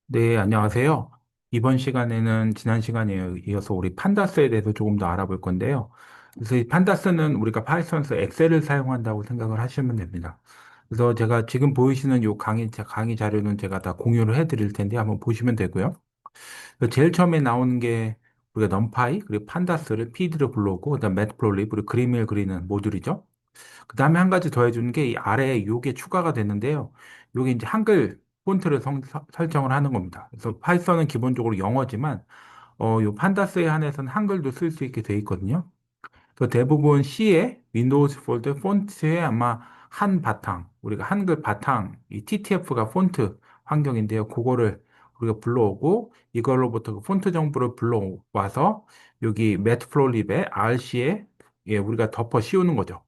네, 안녕하세요. 이번 시간에는 지난 시간에 이어서 우리 판다스에 대해서 조금 더 알아볼 건데요. 그래서 이 판다스는 우리가 파이썬에서 엑셀을 사용한다고 생각을 하시면 됩니다. 그래서 제가 지금 보이시는 이 강의 자료는 제가 다 공유를 해드릴 텐데 한번 보시면 되고요. 그래서 제일 처음에 나오는 게 우리가 넘파이, 그리고 판다스를 피드로 불러오고, 그다음 매트플로립, 그리고 그림을 그리는 모듈이죠. 그 다음에 한 가지 더 해주는 게 이 아래에 요게 추가가 됐는데요. 요게 이제 한글 폰트를 설정을 하는 겁니다. 그래서 파이썬은 기본적으로 영어지만, 요 판다스에 한해서는 한글도 쓸 수 있게 돼 있거든요. 그 대부분 C에 윈도우즈 폴더 폰트에 아마 한 바탕, 우리가 한글 바탕, 이 TTF가 폰트 환경인데요. 그거를 우리가 불러오고 이걸로부터 그 폰트 정보를 불러와서 여기 매트플로립에 RC에 예, 우리가 덮어 씌우는 거죠.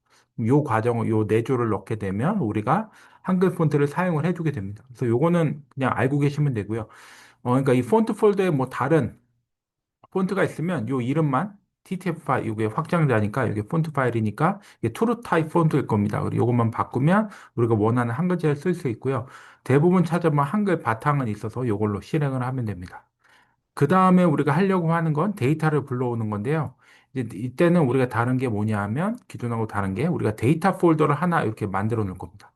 요 과정을 요 내조를 넣게 되면 우리가 한글 폰트를 사용을 해주게 됩니다. 그래서 요거는 그냥 알고 계시면 되고요. 그러니까 이 폰트 폴더에 뭐 다른 폰트가 있으면 요 이름만 TTF 파일, 이게 확장자니까 이게 폰트 파일이니까 이게 트루 타입 폰트일 겁니다. 그리고 이것만 바꾸면 우리가 원하는 한글자를 쓸 수 있고요. 대부분 찾아보면 한글 바탕은 있어서 이걸로 실행을 하면 됩니다. 그 다음에 우리가 하려고 하는 건 데이터를 불러오는 건데요. 이제 이때는 우리가 다른 게 뭐냐 하면 기존하고 다른 게 우리가 데이터 폴더를 하나 이렇게 만들어 놓을 겁니다.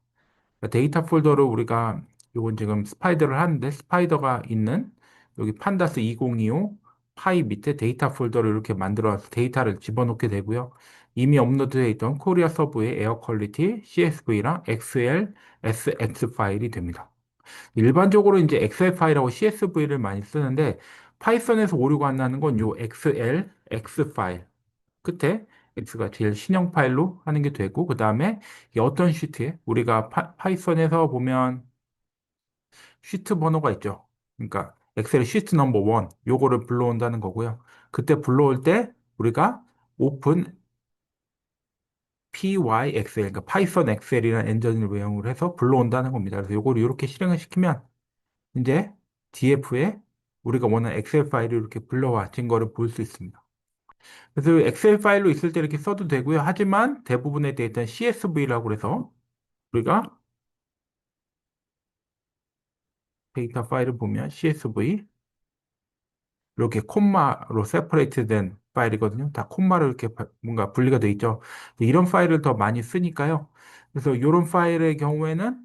그러니까 데이터 폴더로 우리가 요건 지금 스파이더를 하는데 스파이더가 있는 여기 판다스 2025 파이 밑에 데이터 폴더를 이렇게 만들어서 데이터를 집어넣게 되고요. 이미 업로드되어 있던 코리아 서브의 에어 퀄리티, CSV랑 XL, SX 파일이 됩니다. 일반적으로 이제 엑셀 파일하고 CSV를 많이 쓰는데 파이썬에서 오류가 안 나는 건 요 XL, X 파일 끝에 X가 제일 신형 파일로 하는 게 되고, 그 다음에 어떤 시트에 우리가 파이썬에서 보면 시트 번호가 있죠. 그러니까 엑셀 시트 넘버 원 요거를 불러온다는 거고요. 그때 불러올 때 우리가 오픈 PyXL, 그러니까 파이썬 엑셀이라는 엔진을 외형으로 해서 불러온다는 겁니다. 그래서 요거를 이렇게 실행을 시키면 이제 DF에 우리가 원하는 엑셀 파일을 이렇게 불러와 증거를 볼 수 있습니다. 그래서 엑셀 파일로 있을 때 이렇게 써도 되고요. 하지만 대부분의 데이터는 CSV라고 해서 우리가 데이터 파일을 보면 CSV 이렇게 콤마로 세퍼레이트 된 파일이거든요. 다 콤마로 이렇게 뭔가 분리가 돼 있죠. 이런 파일을 더 많이 쓰니까요. 그래서 이런 파일의 경우에는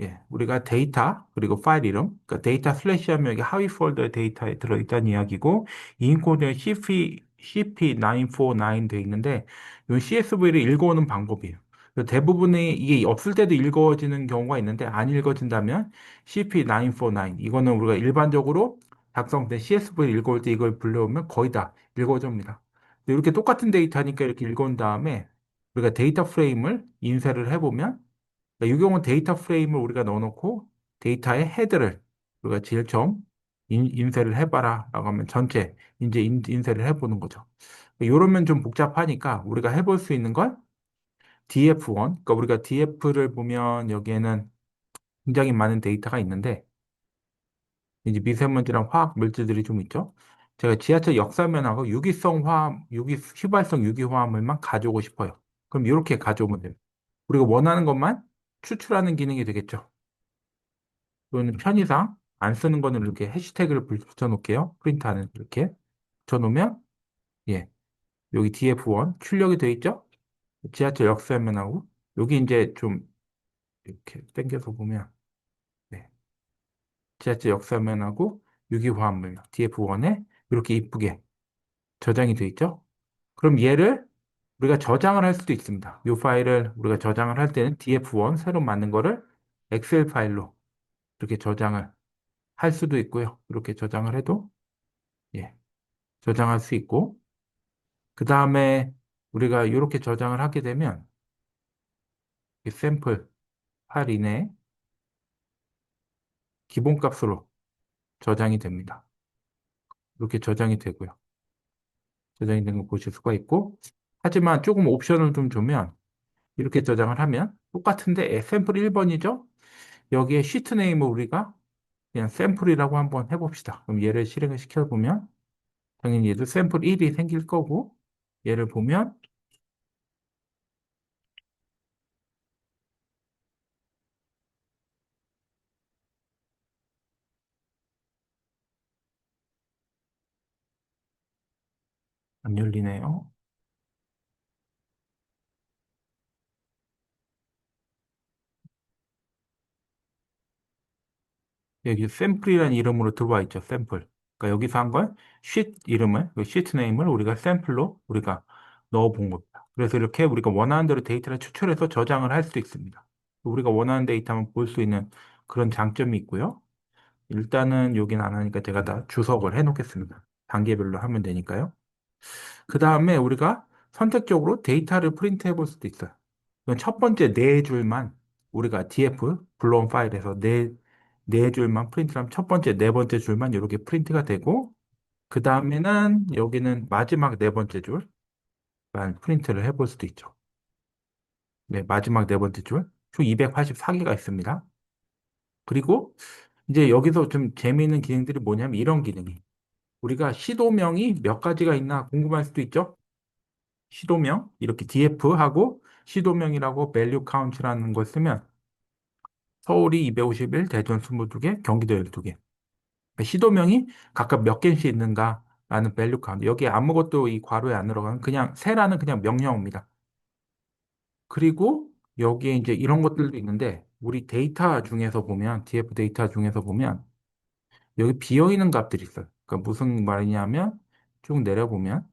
예, 우리가 데이터 그리고 파일 이름, 그러니까 데이터 슬래시 하면 여기 하위 폴더의 데이터에 들어있다는 이야기고 이 인코드는 CP949 돼 있는데 이 CSV를 읽어오는 방법이에요. 그래서 대부분의 이게 없을 때도 읽어지는 경우가 있는데 안 읽어진다면 CP949 이거는 우리가 일반적으로 작성된 CSV를 읽어올 때 이걸 불러오면 거의 다 읽어줍니다. 근데 이렇게 똑같은 데이터니까 이렇게 읽어온 다음에 우리가 데이터 프레임을 인쇄를 해보면 이 경우는 데이터 프레임을 우리가 넣어놓고 데이터의 헤드를 우리가 제일 처음 인쇄를 해봐라 라고 하면 전체 이제 인쇄를 해보는 거죠. 이러면 좀 복잡하니까 우리가 해볼 수 있는 건 DF1, 그러니까 우리가 DF를 보면 여기에는 굉장히 많은 데이터가 있는데 이제 미세먼지랑 화학 물질들이 좀 있죠. 제가 지하철 역사면하고 휘발성 유기화합물만 가져오고 싶어요. 그럼 이렇게 가져오면 돼요. 우리가 원하는 것만 추출하는 기능이 되겠죠. 또는 편의상 안 쓰는 거는 이렇게 해시태그를 붙여놓을게요. 프린트 안에 이렇게 붙여놓으면 예, 여기 DF1 출력이 되어 있죠. 지하철 역사면하고 여기 이제 좀 이렇게 당겨서 보면 네, 지하철 역사면하고 유기화합물 DF1에 이렇게 이쁘게 저장이 돼 있죠? 그럼 얘를 우리가 저장을 할 수도 있습니다. 이 파일을 우리가 저장을 할 때는 df1 새로 만든 거를 엑셀 파일로 이렇게 저장을 할 수도 있고요. 이렇게 저장을 해도 예, 저장할 수 있고 그 다음에 우리가 이렇게 저장을 하게 되면 이 샘플 파일 이내에 기본값으로 저장이 됩니다. 이렇게 저장이 되고요. 저장이 된 거 보실 수가 있고 하지만 조금 옵션을 좀 주면 이렇게 저장을 하면 똑같은데 샘플 1번이죠? 여기에 시트 네임을 우리가 그냥 샘플이라고 한번 해봅시다. 그럼 얘를 실행을 시켜보면 당연히 얘도 샘플 1이 생길 거고 얘를 보면 안 열리네요. 여기 샘플이라는 이름으로 들어와 있죠, 샘플. 그러니까 여기서 한 걸, 이름을, 그 시트 네임을 우리가 샘플로 우리가 넣어 본 겁니다. 그래서 이렇게 우리가 원하는 대로 데이터를 추출해서 저장을 할 수 있습니다. 우리가 원하는 데이터만 볼 수 있는 그런 장점이 있고요. 일단은 여긴 안 하니까 제가 다 주석을 해 놓겠습니다. 단계별로 하면 되니까요. 그 다음에 우리가 선택적으로 데이터를 프린트해 볼 수도 있어요. 이건 첫 번째 네 줄만 우리가 DF 불러온 파일에서 네 줄만 프린트하면 첫 번째 네 번째 줄만 이렇게 프린트가 되고 그 다음에는 여기는 마지막 네 번째 줄만 프린트를 해볼 수도 있죠. 네, 마지막 네 번째 줄. 총 284개가 있습니다. 그리고 이제 여기서 좀 재미있는 기능들이 뭐냐면 이런 기능이 우리가 시도명이 몇 가지가 있나 궁금할 수도 있죠. 시도명 이렇게 df하고 시도명이라고 value count라는 걸 쓰면 서울이 251, 대전 22개, 경기도 12개. 시도명이 각각 몇 개씩 있는가라는 value count. 여기 아무것도 이 괄호에 안 들어가는 그냥 세라는 그냥 명령어입니다. 그리고 여기에 이제 이런 것들도 있는데 우리 데이터 중에서 보면 df 데이터 중에서 보면 여기 비어 있는 값들이 있어요. 그러니까 무슨 말이냐면 쭉 내려보면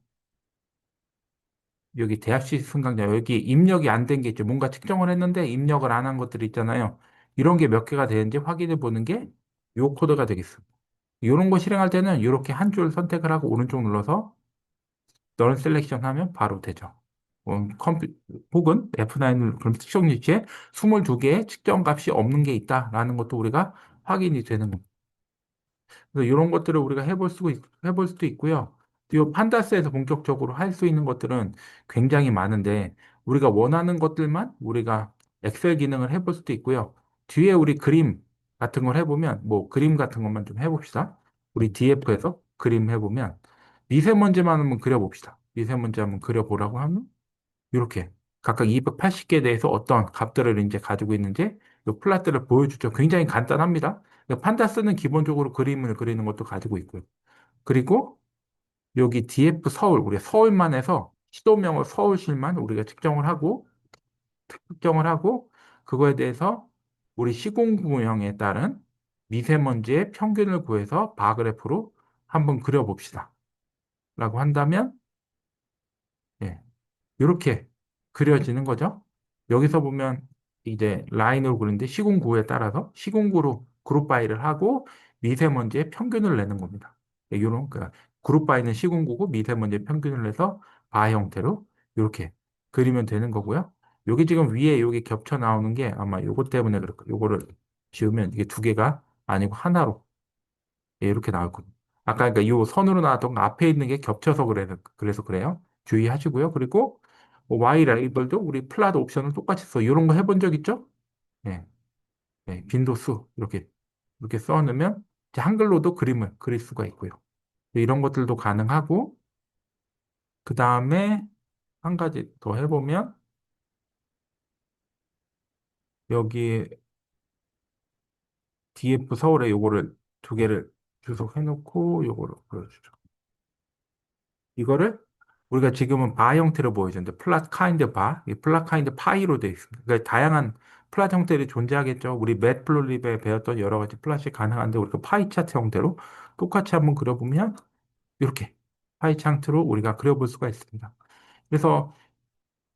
여기 대합시 승강자 여기 입력이 안 된 게 있죠. 뭔가 측정을 했는데 입력을 안 한 것들이 있잖아요. 이런 게 몇 개가 되는지 확인해 보는 게 요 코드가 되겠습니다. 이런 거 실행할 때는 이렇게 한 줄 선택을 하고 오른쪽 눌러서 널 셀렉션 하면 바로 되죠. 혹은 F9을 그럼 측정 유치에 22개의 측정 값이 없는 게 있다라는 것도 우리가 확인이 되는 겁니다. 그래서 이런 것들을 우리가 해볼 수도 있고요. 이 판다스에서 본격적으로 할 수 있는 것들은 굉장히 많은데 우리가 원하는 것들만 우리가 엑셀 기능을 해볼 수도 있고요. 뒤에 우리 그림 같은 걸 해보면 뭐 그림 같은 것만 좀 해봅시다. 우리 DF에서 그림 해보면 미세먼지만 한번 그려봅시다. 미세먼지 한번 그려보라고 하면 이렇게 각각 280개에 대해서 어떤 값들을 이제 가지고 있는지 이 플랫들을 보여주죠. 굉장히 간단합니다. 판다스는 기본적으로 그림을 그리는 것도 가지고 있고요. 그리고 여기 DF 서울, 우리 서울만 해서 시도명을 서울시만 우리가 측정을 하고 그거에 대해서 우리 시공구형에 따른 미세먼지의 평균을 구해서 바그래프로 한번 그려봅시다. 라고 한다면 예, 이렇게 그려지는 거죠. 여기서 보면 이제 라인으로 그리는데 시공구에 따라서 시공구로 그룹 바이를 하고 미세먼지의 평균을 내는 겁니다. 이런 그룹 바이는 시공구고 미세먼지의 평균을 내서 바 형태로 이렇게 그리면 되는 거고요. 여기 지금 위에 여기 겹쳐 나오는 게 아마 요것 때문에 그럴 거예요. 요거를 지우면 이게 두 개가 아니고 하나로 예, 이렇게 나올 겁니다. 아까 그러니까 이 선으로 나왔던 거 앞에 있는 게 겹쳐서 그래서 그래요. 주의하시고요. 그리고 뭐 Y 레이블도 우리 플랫 옵션을 똑같이 써. 이런 거 해본 적 있죠? 네, 네, 빈도수 이렇게 써놓으면 이제 한글로도 그림을 그릴 수가 있고요. 이런 것들도 가능하고 그 다음에 한 가지 더 해보면 여기 DF 서울에 요거를 두 개를 주석해놓고 요거를 보여주죠. 이거를 우리가 지금은 바 형태로 보여주는데 플랫 카인드 바, 이 플랫 카인드 파이로 되어 있습니다. 그러니까 다양한 플랫 형태들이 존재하겠죠. 우리 맷플로립에 배웠던 여러 가지 플랫이 가능한데 우리가 파이 차트 형태로 똑같이 한번 그려보면 이렇게 파이 차트로 우리가 그려볼 수가 있습니다. 그래서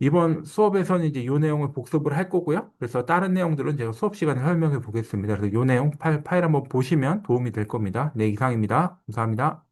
이번 수업에서는 이제 이 내용을 복습을 할 거고요. 그래서 다른 내용들은 제가 수업 시간에 설명해 보겠습니다. 그래서 이 내용 파일 한번 보시면 도움이 될 겁니다. 네, 이상입니다. 감사합니다.